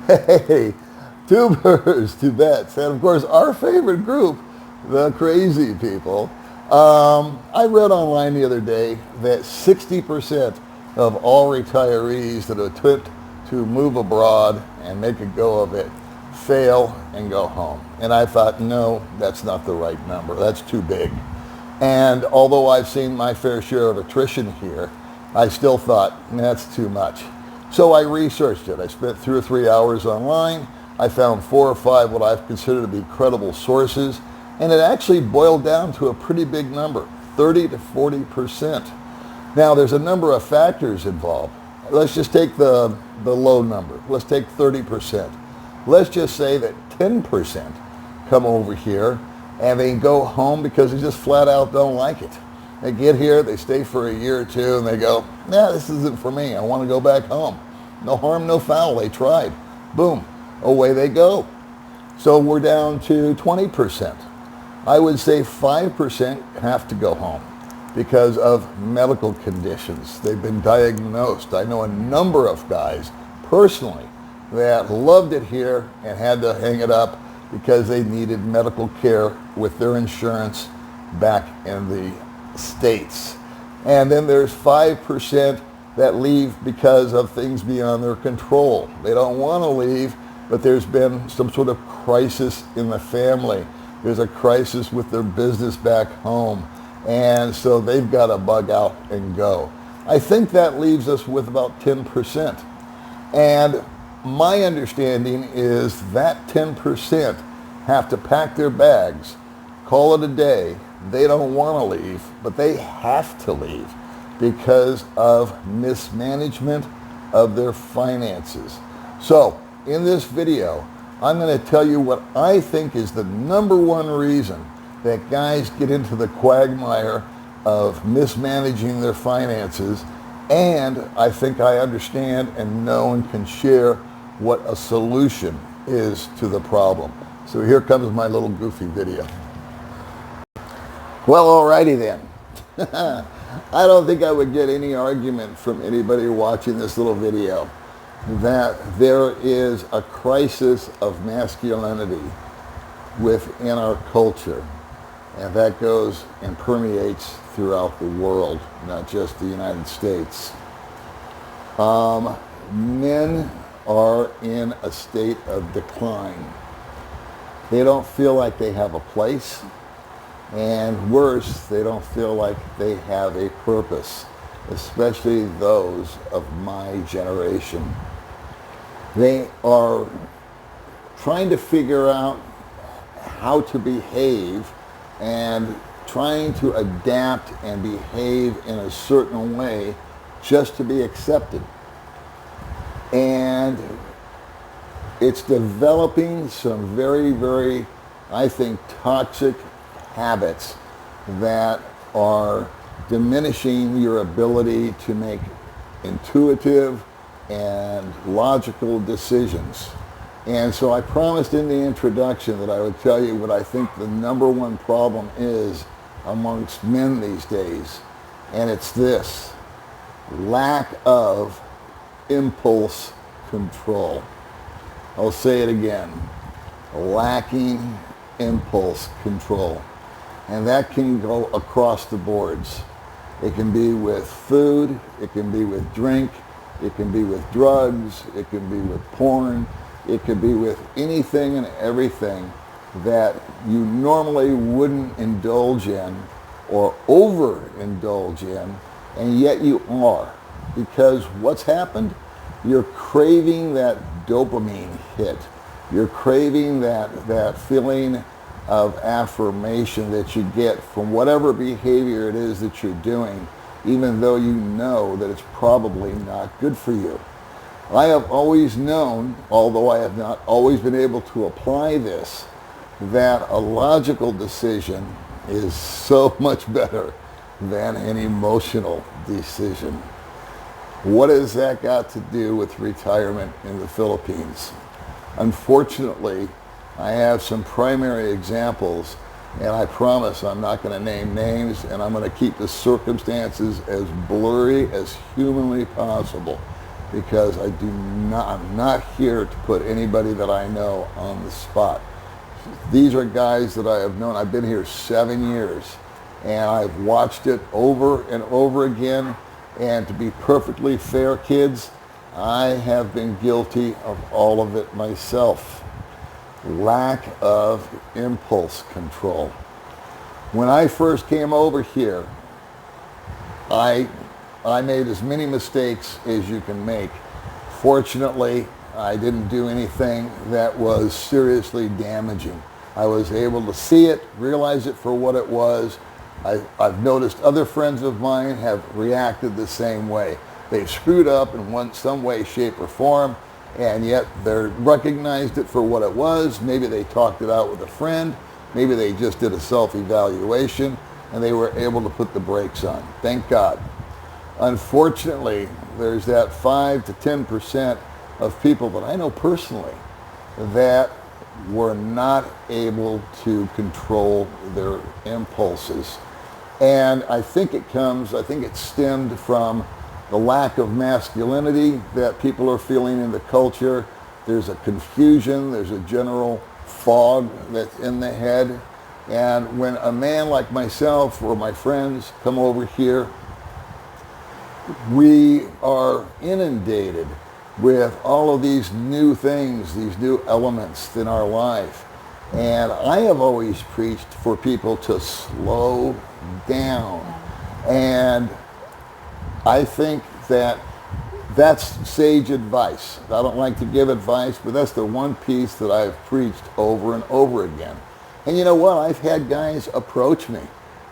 Hey, two birds, two bets. And of course, our favorite group, the crazy people. I read online the other day that 60% of all retirees that attempt to move abroad and make a go of it fail and go home. And I thought, no, that's not the right number. That's too big. And although I've seen my fair share of attrition here, I still thought, that's too much. So I researched it. I spent 2 or 3 hours online. I found 4 or 5 what I've considered to be credible sources, and it actually boiled down to a pretty big number, 30 to 40%. Now, there's a number of factors involved. Let's just take the low number. Let's take 30%. Let's just say that 10% come over here and they go home because they just flat out don't like it. They get here, they stay for a year or two, and they go, this isn't for me. I want to go back home. No harm, no foul. They tried. Boom. Away they go. So we're down to 20%. I would say 5% have to go home because of medical conditions. They've been diagnosed. I know a number of guys personally that loved it here and had to hang it up because they needed medical care with their insurance back in the States. And then there's 5% that leave because of things beyond their control. They don't want to leave, but there's been some sort of crisis in the family. There's a crisis with their business back home. And so they've got to bug out and go. I think that leaves us with about 10%. And my understanding is that 10% have to pack their bags, call it a day. They don't want to leave, but they have to leave because of mismanagement of their finances. So in this video, I'm going to tell you what I think is the number one reason that guys get into the quagmire of mismanaging their finances. And I think I understand and know and can share what a solution is to the problem. So here comes my little goofy video. Well, alrighty then. I don't think I would get any argument from anybody watching this little video that there is a crisis of masculinity within our culture. And that goes and permeates throughout the world, not just the United States. Men are in a state of decline. They don't feel like they have a place. And worse, they don't feel like they have a purpose, especially those of my generation. They are trying to figure out how to behave and trying to adapt and behave in a certain way just to be accepted. And it's developing some very, very, I think, toxic habits that are diminishing your ability to make intuitive and logical decisions. And so I promised in the introduction that I would tell you what I think the number one problem is amongst men these days. And it's this: lack of impulse control. I'll say it again: lacking impulse control. And that can go across the boards. It can be with food, it can be with drink, it can be with drugs, it can be with porn, it could be with anything and everything that you normally wouldn't indulge in or overindulge in, and yet you are. Because what's happened? You're craving that dopamine hit. You're craving that feeling of affirmation that you get from whatever behavior it is that you're doing, even though you know that it's probably not good for you. I have always known, although I have not always been able to apply this, that a logical decision is so much better than an emotional decision. What has that got to do with retirement in the Philippines? Unfortunately, I have some primary examples, and I promise I'm not going to name names, and I'm going to keep the circumstances as blurry as humanly possible. because I'm not here to put anybody that I know on the spot. These are guys that I have known. I've been here 7 years, and I've watched it over and over again. And to be perfectly fair, kids, I have been guilty of all of it myself. Lack of impulse control. When I first came over here, I made as many mistakes as you can make. Fortunately, I didn't do anything that was seriously damaging. I was able to see it, realize it for what it was. I've noticed other friends of mine have reacted the same way. They've screwed up in some way, shape, or form, and yet they recognized it for what it was. Maybe they talked it out with a friend. Maybe they just did a self-evaluation, and they were able to put the brakes on. Thank God. Unfortunately, there's that 5 to 10% of people that I know personally that were not able to control their impulses. And I think it stemmed from the lack of masculinity that people are feeling in the culture. There's a confusion, there's a general fog that's in the head. And when a man like myself or my friends come over here, we are inundated with all of these new things, these new elements in our life. And I have always preached for people to slow down. And I think that's sage advice. I don't like to give advice, but that's the one piece that I've preached over and over again. And you know what? I've had guys approach me,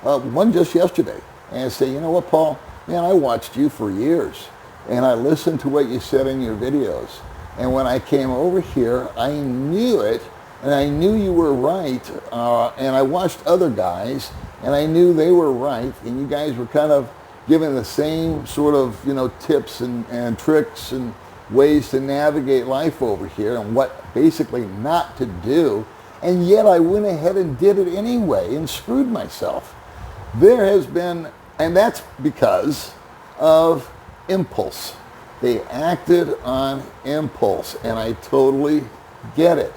one just yesterday, and say, you know what, Paul? Man, I watched you for years, and I listened to what you said in your videos. And when I came over here, I knew it, and I knew you were right. And I watched other guys, and I knew they were right, and you guys were kind of giving the same sort of, tips and tricks and ways to navigate life over here and what basically not to do. And yet I went ahead and did it anyway and screwed myself. There has been, and that's because of impulse. They acted on impulse, and I totally get it.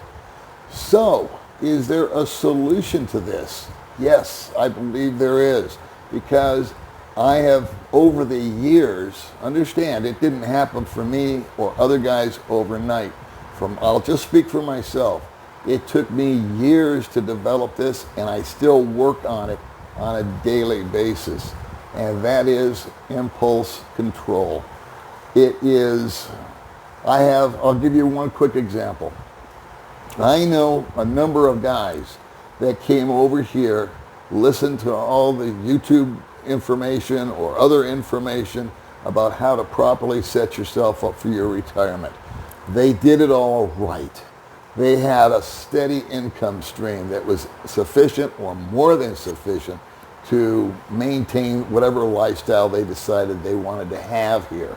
So, is there a solution to this? Yes, I believe there is, because I have, over the years, understand it didn't happen for me or other guys overnight. I'll just speak for myself. It took me years to develop this, and I still work on it on a daily basis, and that is impulse control. I'll give you one quick example. I know a number of guys that came over here, listened to all the YouTube information or other information about how to properly set yourself up for your retirement. They did it all right. They had a steady income stream that was sufficient or more than sufficient to maintain whatever lifestyle they decided they wanted to have here.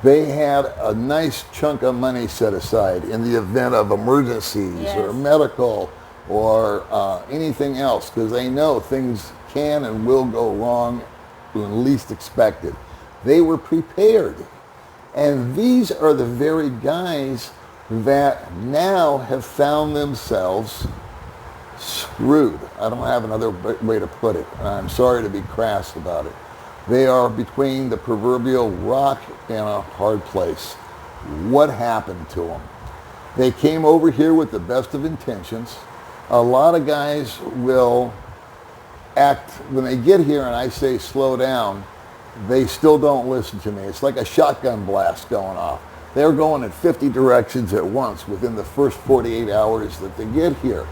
They had a nice chunk of money set aside in the event of emergencies, yes, or medical or anything else, because they know things can and will go wrong when least expected. They were prepared. And these are the very guys that now have found themselves screwed. I don't have another way to put it. I'm sorry to be crass about it. They are between the proverbial rock and a hard place. What happened to them? They came over here with the best of intentions. A lot of guys will act, when they get here and I say slow down, they still don't listen to me. It's like a shotgun blast going off. They're going in 50 directions at once within the first 48 hours that they get here.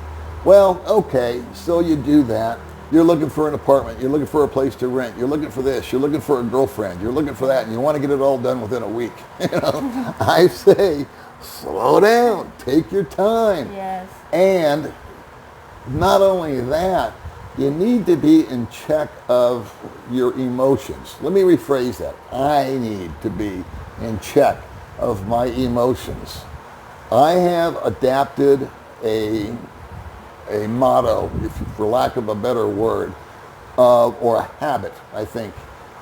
Well, okay, so you do that. You're looking for an apartment. You're looking for a place to rent. You're looking for this. You're looking for a girlfriend. You're looking for that, and you want to get it all done within a week. I say, slow down. Take your time. Yes. And not only that, you need to be in check of your emotions. Let me rephrase that. I need to be in check of my emotions. I have adapted a motto, for lack of a better word, or a habit, I think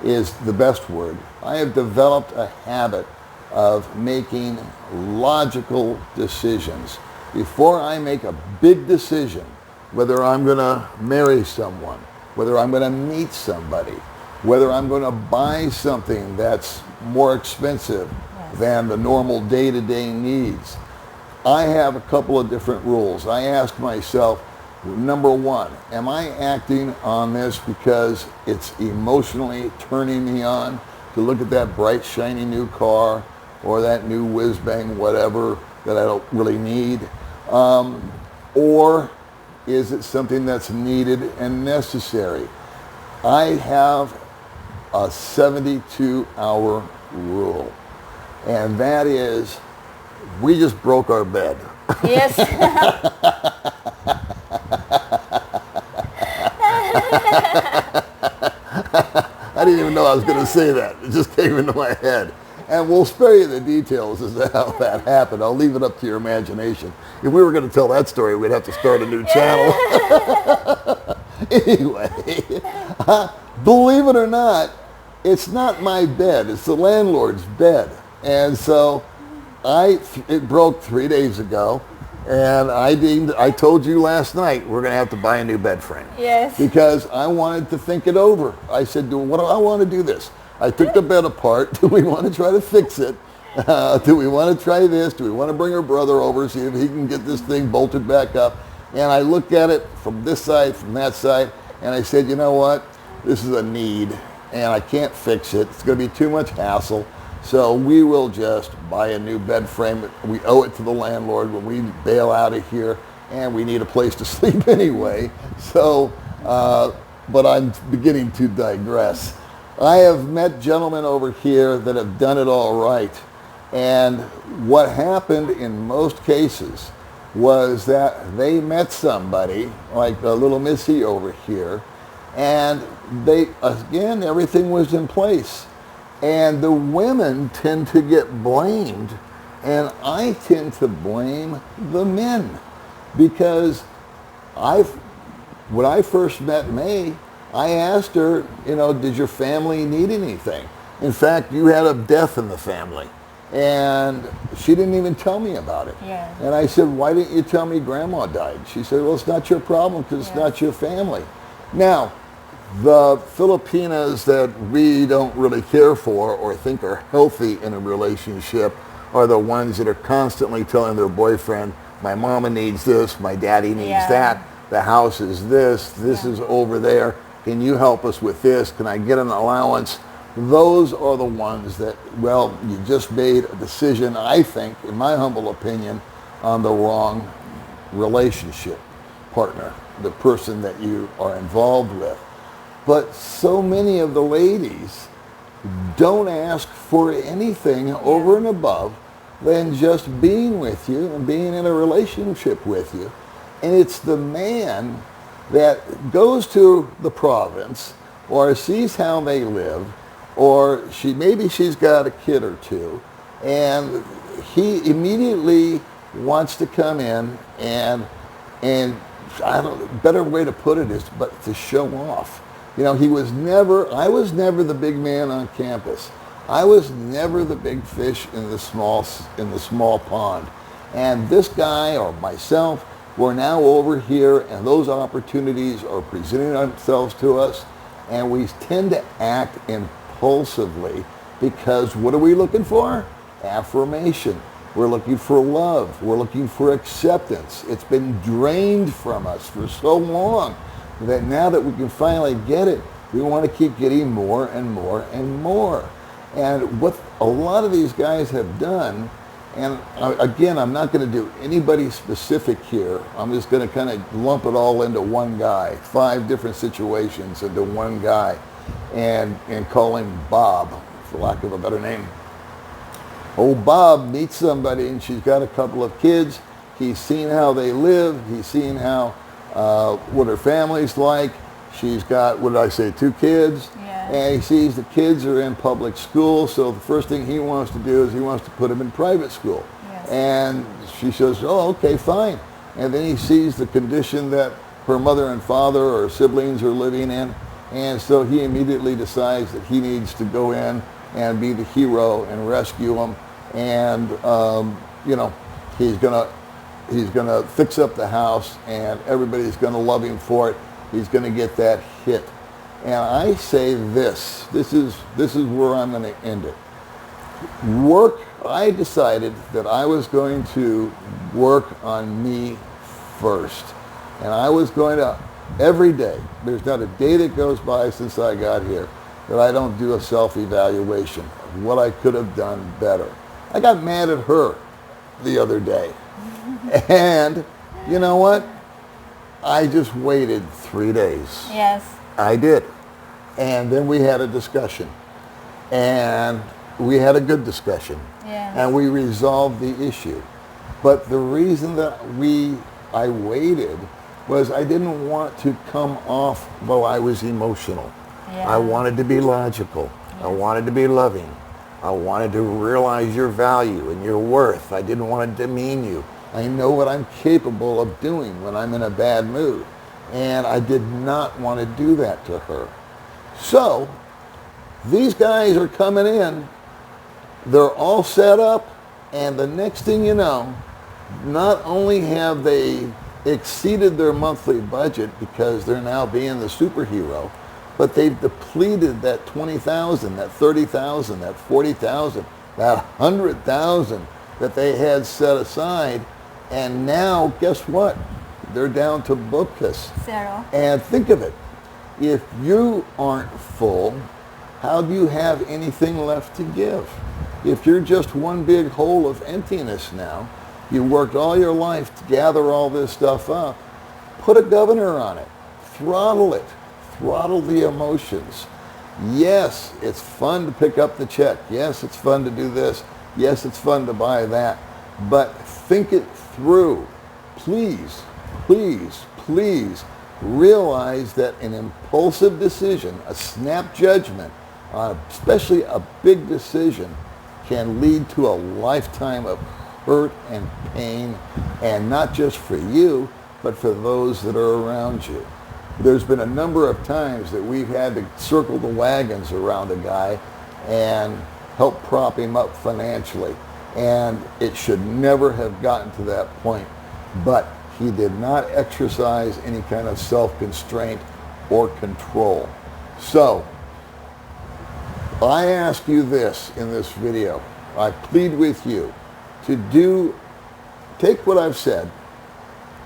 is the best word. I have developed a habit of making logical decisions. Before I make a big decision, whether I'm going to marry someone, whether I'm going to meet somebody, whether I'm going to buy something that's more expensive than the normal day-to-day needs, I have a couple of different rules. I ask myself, number one, am I acting on this because it's emotionally turning me on to look at that bright, shiny new car or that new whiz-bang whatever that I don't really need? Or is it something that's needed and necessary? I have a 72-hour rule, and that is, we just broke our bed. Yes. I didn't even know I was going to say that. It just came into my head. And we'll spare you the details as to how that happened. I'll leave it up to your imagination. If we were going to tell that story, we'd have to start a new channel. Anyway, believe it or not, it's not my bed. It's the landlord's bed. And so it broke 3 days ago. And I told you last night we're going to have to buy a new bed frame. Yes. Because I wanted to think it over. I said, what do I want to do this? I took the bed apart. Do we want to try to fix it? Do we want to try this? Do we want to bring her brother over, see if he can get this thing bolted back up? And I looked at it from this side, from that side, and I said, you know what? This is a need, and I can't fix it. It's going to be too much hassle. So we will just buy a new bed frame. We owe it to the landlord when we bail out of here, and we need a place to sleep anyway. So, but I'm beginning to digress. I have met gentlemen over here that have done it all right. And what happened in most cases was that they met somebody, like a little Missy over here, and again, everything was in place. And the women tend to get blamed, and I tend to blame the men, because when I first met May, I asked her, did your family need anything? In fact, you had a death in the family, and she didn't even tell me about it. Yeah. And I said, why didn't you tell me grandma died? She said, well, it's not your problem because it's not your family. Now, the Filipinas that we don't really care for or think are healthy in a relationship are the ones that are constantly telling their boyfriend, my mama needs this, my daddy needs that, the house is this is over there, can you help us with this, can I get an allowance? Those are the ones that, well, you just made a decision, I think, in my humble opinion, on the wrong relationship partner, the person that you are involved with. But so many of the ladies don't ask for anything over and above than just being with you and being in a relationship with you. And it's the man that goes to the province or sees how they live, or maybe she's got a kid or two, and he immediately wants to come in and I don't know, better way to put it is but to show off. I was never the big man on campus. I was never the big fish in the small pond. And this guy or myself, we're now over here, and those opportunities are presenting themselves to us, and we tend to act impulsively because what are we looking for? Affirmation. We're looking for love. We're looking for acceptance. It's been drained from us for so long that now that we can finally get it, we want to keep getting more and more and more. And what a lot of these guys have done, and again, I'm not going to do anybody specific here. I'm just going to kind of lump it all into one guy, 5 different situations into one guy, and call him Bob, for lack of a better name. Old Bob meets somebody, and she's got a couple of kids. He's seen how they live. He's seen what her family's like. She's got, 2 kids. Yeah. And he sees the kids are in public school, so the first thing he wants to do is he wants to put them in private school. Yes. And she says, oh, okay, fine. And then he sees the condition that her mother and father or siblings are living in, and so he immediately decides that he needs to go in and be the hero and rescue them. and you know, he's gonna fix up the house, and everybody's gonna love him for it. He's gonna get that hit. And I say this is where I'm gonna end it. I decided that I was going to work on me first. And I was going to, every day, there's not a day that goes by since I got here that I don't do a self-evaluation of what I could have done better. I got mad at her the other day. And you know what? I just waited 3 days. Yes. I did. And then we had a discussion. And we had a good discussion. Yes. And we resolved the issue. But the reason that I waited was I didn't want to come off while I was emotional. Yeah. I wanted to be logical. Yes. I wanted to be loving. I wanted to realize your value and your worth. I didn't want to demean you. I know what I'm capable of doing when I'm in a bad mood. And I did not want to do that to her. So, these guys are coming in. They're all set up. And the next thing you know, not only have they exceeded their monthly budget because they're now being the superhero, but they've depleted that 20,000, that 30,000, that 40,000, that 100,000 that they had set aside. And now, guess what? They're down to bupkis. Zero. And think of it. If you aren't full, how do you have anything left to give? If you're just one big hole of emptiness now, you worked all your life to gather all this stuff up, put a governor on it. Throttle it. Throttle the emotions. Yes, it's fun to pick up the check. Yes, it's fun to do this. Yes, it's fun to buy that. But think it through. Please, please, please realize that an impulsive decision, a snap judgment, especially a big decision, can lead to a lifetime of hurt and pain, and not just for you, but for those that are around you. There's been a number of times that we've had to circle the wagons around a guy and help prop him up financially. And it should never have gotten to that point. But he did not exercise any kind of self-constraint or control. So, I ask you this in this video. I plead with you to take what I've said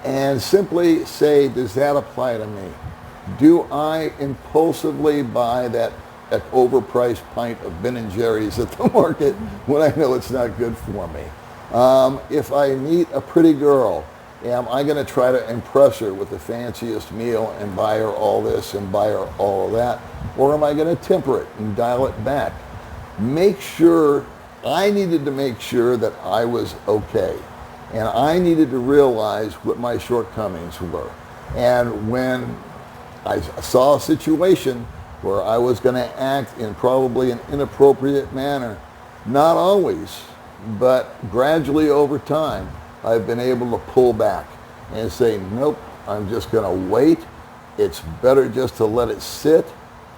and simply say, does that apply to me? Do I impulsively buy that overpriced pint of Ben & Jerry's at the market when I know it's not good for me? If I meet a pretty girl, am I going to try to impress her with the fanciest meal and buy her all this and buy her all of that? Or am I going to temper it and dial it back? I needed to make sure that I was okay. And I needed to realize what my shortcomings were. And when I saw a situation where I was going to act in probably an inappropriate manner, not always, but gradually over time, I've been able to pull back and say, nope, I'm just going to wait. It's better just to let it sit.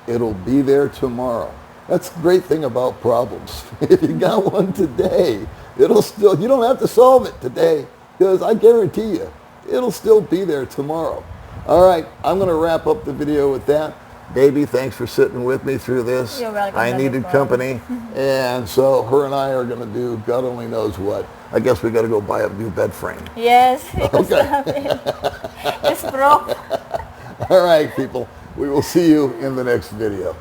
It'll be there tomorrow. That's the great thing about problems. If you got one today, you don't have to solve it today, because I guarantee you, it'll still be there tomorrow. All right, I'm going to wrap up the video with that. Baby, thanks for sitting with me through this. You're welcome. I needed company. And so her and I are going to do God only knows what. I guess we got to go buy a new bed frame. Yes, because Okay. it's broke. All right, people. We will see you in the next video.